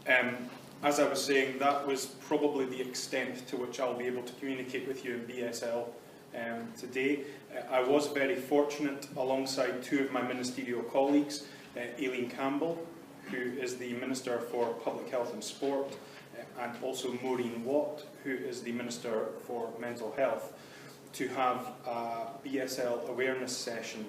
As I was saying, that was probably the extent to which I'll be able to communicate with you in BSL today. I was very fortunate, alongside two of my ministerial colleagues, Aileen Campbell, who is the Minister for Public Health and Sport, and also Maureen Watt, who is the Minister for Mental Health, to have a BSL awareness session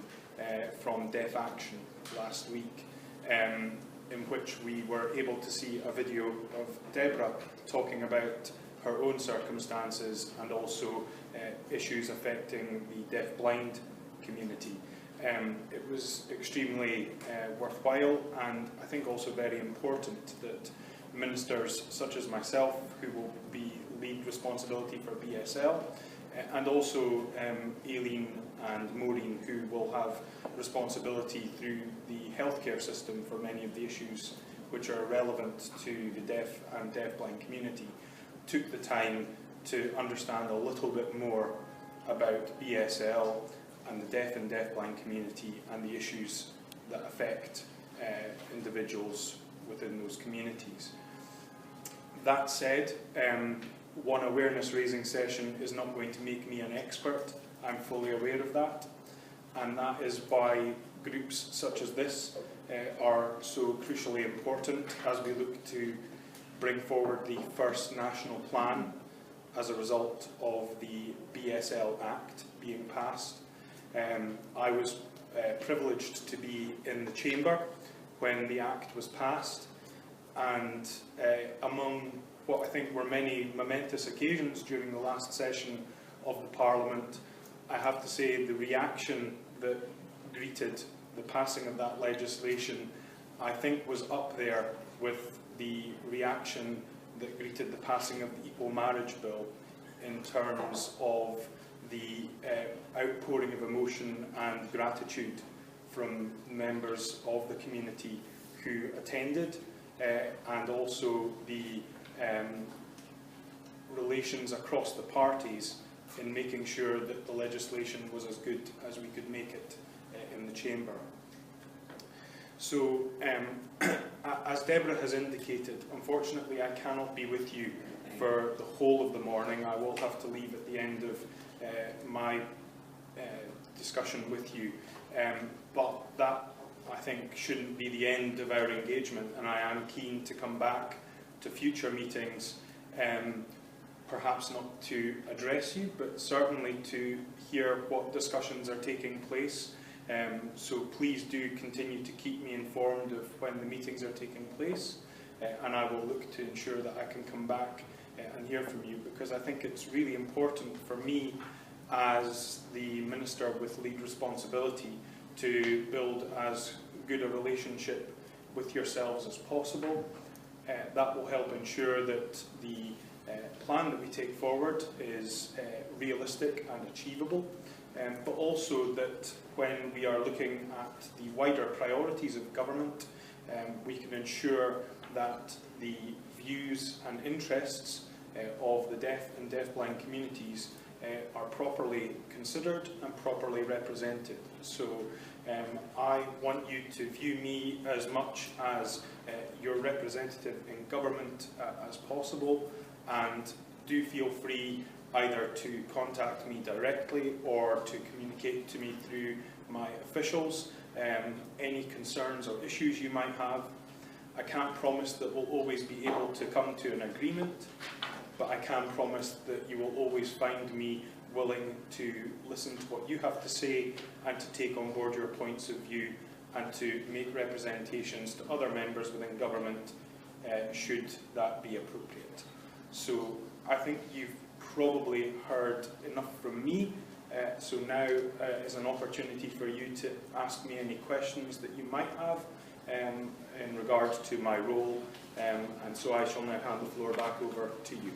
from Deaf Action last week, in which we were able to see a video of Deborah talking about her own circumstances and also issues affecting the deaf-blind community. It was extremely worthwhile, and I think also very important that ministers such as myself, who will be lead responsibility for BSL, and also Aileen and Maureen, who will have responsibility through the healthcare system for many of the issues which are relevant to the deaf and deaf-blind community, took the time to understand a little bit more about BSL and the deaf and deaf-blind community and the issues that affect individuals within those communities. That said, one awareness raising session is not going to make me an expert. I'm fully aware of that, and that is why groups such as this are so crucially important as we look to bring forward the first national plan as a result of the BSL Act being passed. I was privileged to be in the chamber when the Act was passed, and among what I think were many momentous occasions during the last session of the Parliament, I have to say the reaction that greeted the passing of that legislation, I think, was up there with the reaction that greeted the passing of the Equal Marriage Bill, in terms of the outpouring of emotion and gratitude from members of the community who attended, and also the relations across the parties in making sure that the legislation was as good as we could make it in the chamber. So, as Deborah has indicated, unfortunately I cannot be with you for the whole of the morning. I will have to leave at the end of my discussion with you, but that, I think, shouldn't be the end of our engagement, and I am keen to come back to future meetings, perhaps not to address you, but certainly to hear what discussions are taking place. So please do continue to keep me informed of when the meetings are taking place, and I will look to ensure that I can come back and hear from you, because I think it's really important for me as the Minister with lead responsibility to build as good a relationship with yourselves as possible. That will help ensure that the plan that we take forward is realistic and achievable, but also that when we are looking at the wider priorities of government, we can ensure that the views and interests of the deaf and deaf-blind communities are properly considered and properly represented. So I want you to view me as much as your representative in government as possible, and do feel free either to contact me directly or to communicate to me through my officials any concerns or issues you might have. I can't promise that we'll always be able to come to an agreement, but I can promise that you will always find me willing to listen to what you have to say and to take on board your points of view and to make representations to other members within government should that be appropriate. So I think you've probably heard enough from me, so now is an opportunity for you to ask me any questions that you might have in regards to my role, and so I shall now hand the floor back over to you.